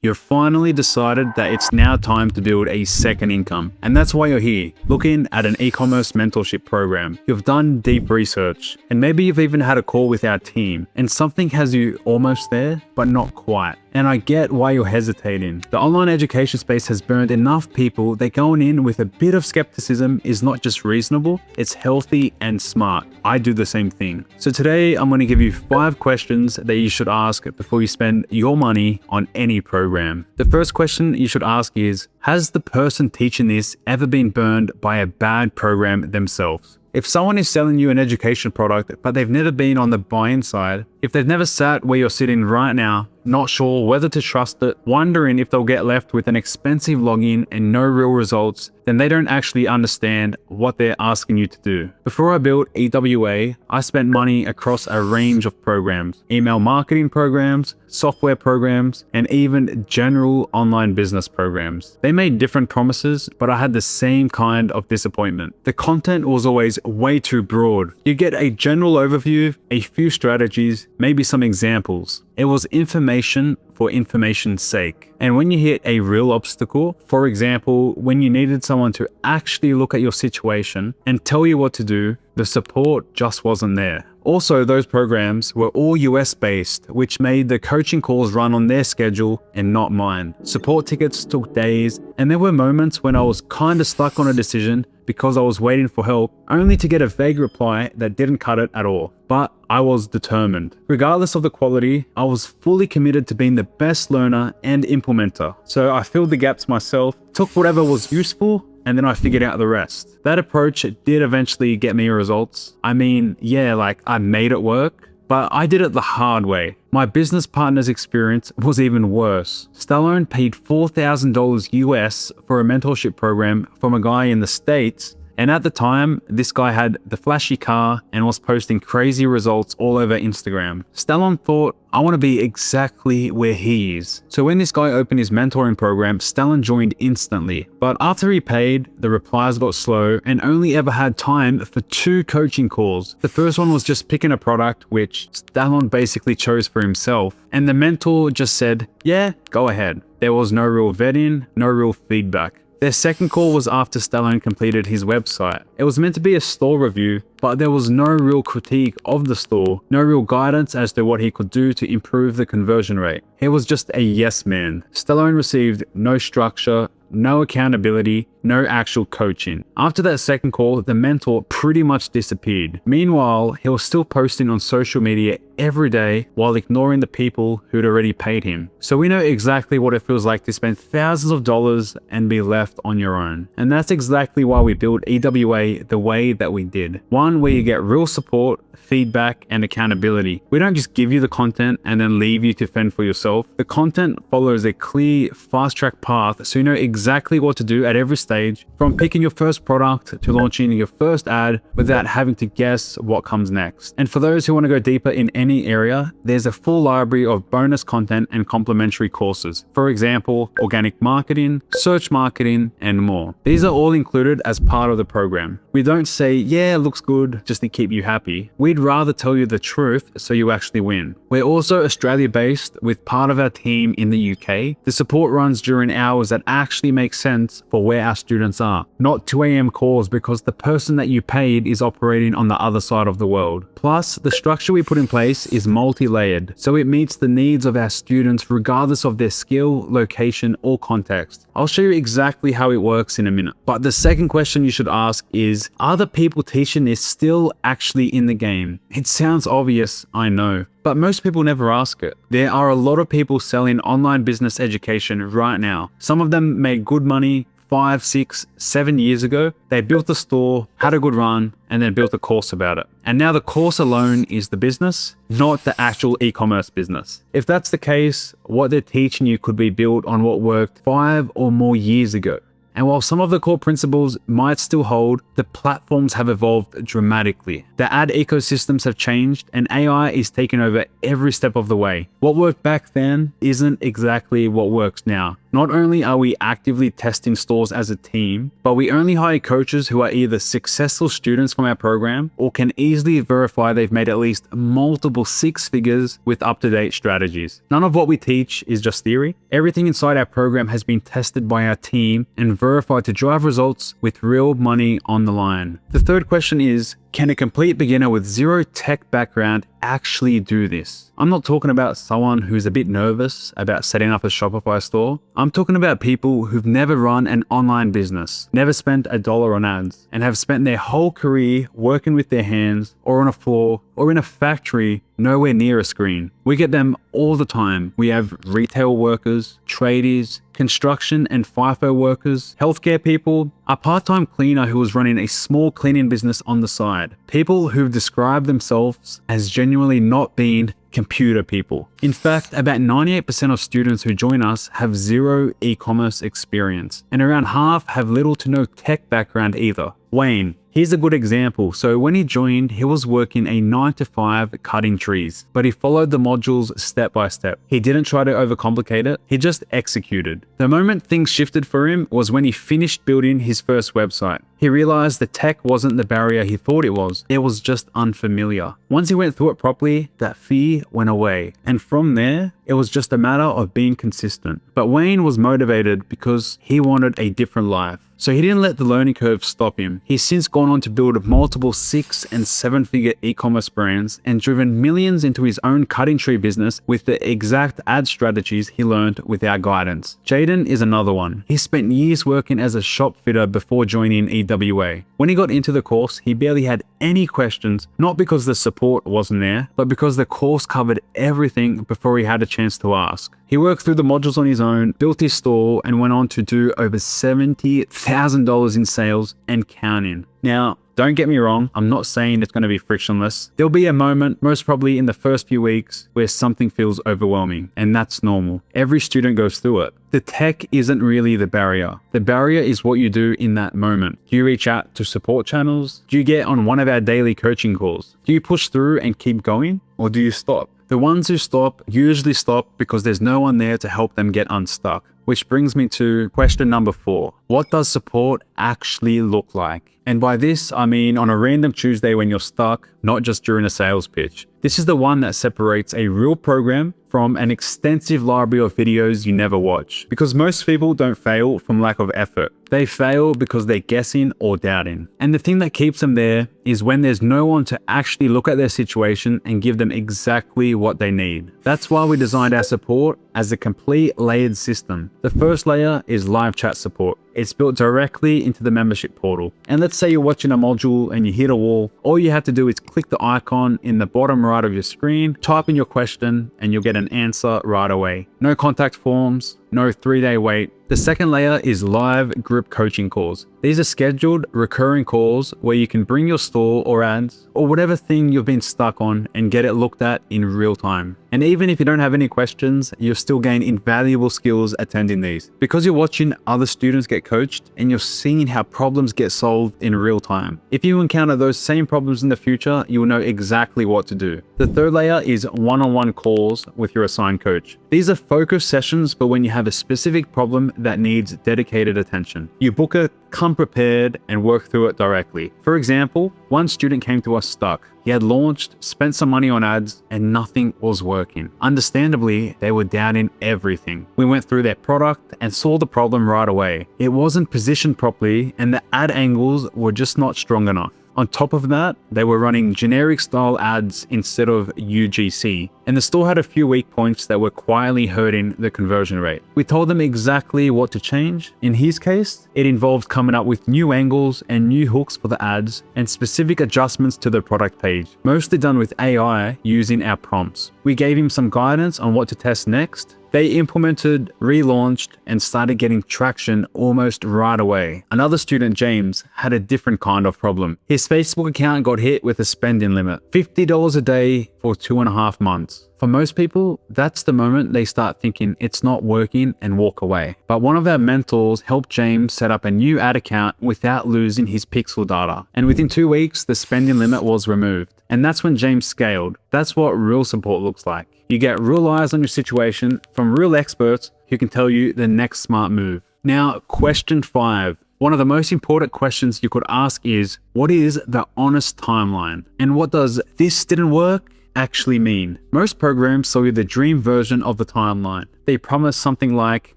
You've finally decided that it's now time to build a second income. And that's why you're here, looking at an e-commerce mentorship program. You've done deep research, and maybe you've even had a call with our team, and something has you almost there, but not quite. And I get why you're hesitating. The online education space has burned enough people that going in with a bit of skepticism is not just reasonable, it's healthy and smart. I do the same thing. So today I'm going to give you 5 questions that you should ask before you spend your money on any program. The first question you should ask is, has the person teaching this ever been burned by a bad program themselves? If someone is selling you an education product, but they've never been on the buy-in side, if they've never sat where you're sitting right now, not sure whether to trust it, wondering if they'll get left with an expensive login and no real results, then they don't actually understand what they're asking you to do. Before I built EWA, I spent money across a range of programs, email marketing programs, software programs, and even general online business programs. They made different promises, but I had the same kind of disappointment. The content was always way too broad. You get a general overview, a few strategies, maybe some examples. It was information for information's sake. And when you hit a real obstacle, for example, when you needed someone to actually look at your situation and tell you what to do, the support just wasn't there. Also, those programs were all US based, which made the coaching calls run on their schedule and not mine. Support tickets took days, and there were moments when I was kinda stuck on a decision because I was waiting for help, only to get a vague reply that didn't cut it at all. But I was determined. Regardless of the quality, I was fully committed to being the best learner and implementer. So I filled the gaps myself, took whatever was useful, and then I figured out the rest. That approach did eventually get me results. I mean, yeah, I made it work, but I did it the hard way. My business partner's experience was even worse. Stallone paid $4,000 US for a mentorship program from a guy in the States, and at the time, this guy had the flashy car and was posting crazy results all over Instagram. Stallone thought, I want to be exactly where he is. So when this guy opened his mentoring program, Stallone joined instantly. But after he paid, the replies got slow and only ever had time for 2 coaching calls. The first one was just picking a product, which Stallone basically chose for himself. And the mentor just said, yeah, go ahead. There was no real vetting, no real feedback. Their second call was after Stallone completed his website. It was meant to be a store review, but there was no real critique of the store, no real guidance as to what he could do to improve the conversion rate. He was just a yes man. Stallone received no structure, no accountability, no actual coaching. After that second call, the mentor pretty much disappeared. Meanwhile, he was still posting on social media every day while ignoring the people who'd already paid him. So we know exactly what it feels like to spend thousands of dollars and be left on your own. And that's exactly why we built EWA the way that we did. One where you get real support, feedback, and accountability. We don't just give you the content and then leave you to fend for yourself. The content follows a clear, fast-track path so you know exactly what to do at every stage, from picking your first product to launching your first ad without having to guess what comes next. And for those who want to go deeper in any area, there's a full library of bonus content and complementary courses. For example, organic marketing, search marketing, and more. These are all included as part of the program. We don't say, yeah, it looks good, just to keep you happy. We'd rather tell you the truth so you actually win. We're also Australia-based with part of our team in the UK. The support runs during hours that actually make sense for where our students are, not 2 a.m. calls because the person that you paid is operating on the other side of the world. Plus, the structure we put in place is multi-layered, so it meets the needs of our students regardless of their skill, location, or context. I'll show you exactly how it works in a minute. But the second question you should ask is, are the people teaching this still actually in the game? It sounds obvious, I know, but most people never ask it. There are a lot of people selling online business education right now. Some of them made good money 5, 6, 7 years ago. They built the store, had a good run, and then built a course about it. And now the course alone is the business, not the actual e-commerce business. If that's the case, what they're teaching you could be built on what worked 5 or more years ago. And while some of the core principles might still hold, the platforms have evolved dramatically. The ad ecosystems have changed and AI is taking over every step of the way. What worked back then isn't exactly what works now. Not only are we actively testing stores as a team, but we only hire coaches who are either successful students from our program or can easily verify they've made at least multiple six figures with up-to-date strategies. None of what we teach is just theory. Everything inside our program has been tested by our team and verified to drive results with real money on the line. The third question is, can a complete beginner with zero tech background actually do this? I'm not talking about someone who's a bit nervous about setting up a Shopify store. I'm talking about people who've never run an online business, never spent $1 on ads, and have spent their whole career working with their hands or on a floor or in a factory nowhere near a screen. We get them all the time. We have retail workers, tradies, construction and FIFO workers, healthcare people, a part-time cleaner who was running a small cleaning business on the side, people who've described themselves as genuinely not being computer people. In fact, about 98% of students who join us have zero e-commerce experience, and around half have little to no tech background either. Wayne, here's a good example. So when he joined, he was working a 9-to-5 cutting trees, but he followed the modules step by step. He didn't try to overcomplicate it, he just executed. The moment things shifted for him was when he finished building his first website. He realized the tech wasn't the barrier he thought it was just unfamiliar. Once he went through it properly, that fear went away. And from there, it was just a matter of being consistent. But Wayne was motivated because he wanted a different life. So he didn't let the learning curve stop him. He's since gone on to build multiple 6- and 7-figure e-commerce brands and driven millions into his own cutting tree business with the exact ad strategies he learned with our guidance. Jaden is another one. He spent years working as a shop fitter before joining EWA. When he got into the course, he barely had any questions, not because the support wasn't there, but because the course covered everything before he had a chance to ask. He worked through the modules on his own, built his store, and went on to do over $70,000 in sales and counting. Now, don't get me wrong, I'm not saying it's going to be frictionless. There'll be a moment, most probably in the first few weeks, where something feels overwhelming, and that's normal. Every student goes through it. The tech isn't really the barrier. The barrier is what you do in that moment. Do you reach out to support channels? Do you get on one of our daily coaching calls? Do you push through and keep going? Or do you stop? The ones who stop usually stop because there's no one there to help them get unstuck. Which brings me to question number 4. What does support actually look like? And by this, I mean on a random Tuesday when you're stuck, not just during a sales pitch. This is the one that separates a real program from an extensive library of videos you never watch. Because most people don't fail from lack of effort. They fail because they're guessing or doubting. And the thing that keeps them there is when there's no one to actually look at their situation and give them exactly what they need. That's why we designed our support as a complete layered system. The first layer is live chat support. It's built directly into the membership portal. And let's say you're watching a module and you hit a wall. All you have to do is click the icon in the bottom right of your screen, type in your question, and you'll get an answer right away. No contact forms, no 3-day wait. The second layer is live group coaching calls. These are scheduled, recurring calls where you can bring your store or ads or whatever thing you've been stuck on and get it looked at in real time. And even if you don't have any questions, you'll still gain invaluable skills attending these because you're watching other students get coached and you're seeing how problems get solved in real time. If you encounter those same problems in the future, you will know exactly what to do. The third layer is one-on-one calls with your assigned coach. These are focused sessions for when you have a specific problem that needs dedicated attention. You book a come prepared and work through it directly. For example, one student came to us stuck. He had launched, spent some money on ads, and nothing was working. Understandably, they were doubting everything. We went through their product and saw the problem right away. It wasn't positioned properly and the ad angles were just not strong enough. On top of that, they were running generic style ads instead of UGC, and the store had a few weak points that were quietly hurting the conversion rate. We told them exactly what to change. In his case, it involved coming up with new angles and new hooks for the ads and specific adjustments to the product page, mostly done with AI using our prompts. We gave him some guidance on what to test next. They implemented, relaunched, and started getting traction almost right away. Another student, James, had a different kind of problem. His Facebook account got hit with a spending limit, $50 a day for 2.5 months. For most people, that's the moment they start thinking it's not working and walk away. But one of our mentors helped James set up a new ad account without losing his pixel data. And within 2 weeks, the spending limit was removed. And that's when James scaled. That's what real support looks like. You get real eyes on your situation from real experts who can tell you the next smart move. Now, question 5. One of the most important questions you could ask is, what is the honest timeline? And what does "this didn't work" actually mean? Most programs sell you the dream version of the timeline. They promise something like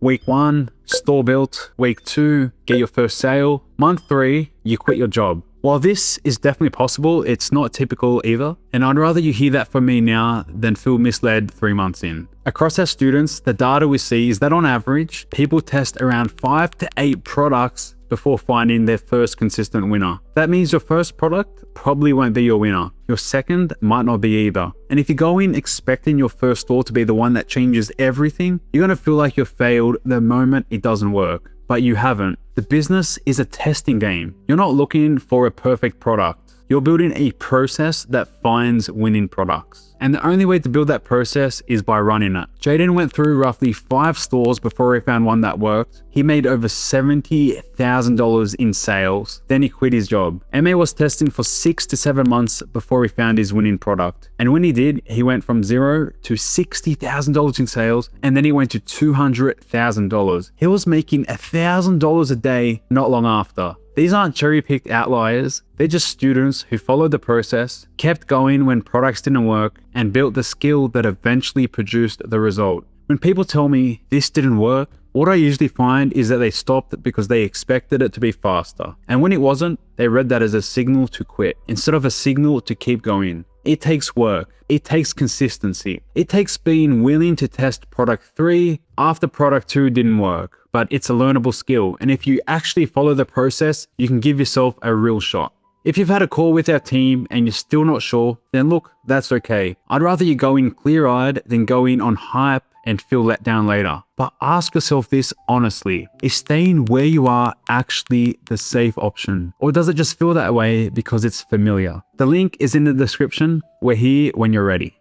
week 1, store built, week 2, get your first sale, month 3, you quit your job. While this is definitely possible, it's not typical either, and I'd rather you hear that from me now than feel misled 3 months in. Across our students, the data we see is that on average, people test around 5 to 8 products before finding their first consistent winner. That means your first product probably won't be your winner. Your second might not be either. And if you go in expecting your first store to be the one that changes everything, you're gonna feel like you've failed the moment it doesn't work. But you haven't. The business is a testing game. You're not looking for a perfect product. You're building a process that finds winning products. And the only way to build that process is by running it. Jaden went through roughly 5 stores before he found one that worked. He made over $70,000 in sales. Then he quit his job. MA was testing for 6 to 7 months before he found his winning product. And when he did, he went from $0 to $60,000 in sales. And then he went to $200,000. He was making $1,000 a day not long after. These aren't cherry-picked outliers, they're just students who followed the process, kept going when products didn't work, and built the skill that eventually produced the result. When people tell me this didn't work, what I usually find is that they stopped because they expected it to be faster. And when it wasn't, they read that as a signal to quit, instead of a signal to keep going. It takes work. It takes consistency. It takes being willing to test product 3 after product 2 didn't work. But it's a learnable skill. And if you actually follow the process, you can give yourself a real shot. If you've had a call with our team and you're still not sure, then look, that's okay. I'd rather you go in clear-eyed than go in on hype and feel let down later. But ask yourself this honestly, is staying where you are actually the safe option? Or does it just feel that way because it's familiar? The link is in the description. We're here when you're ready.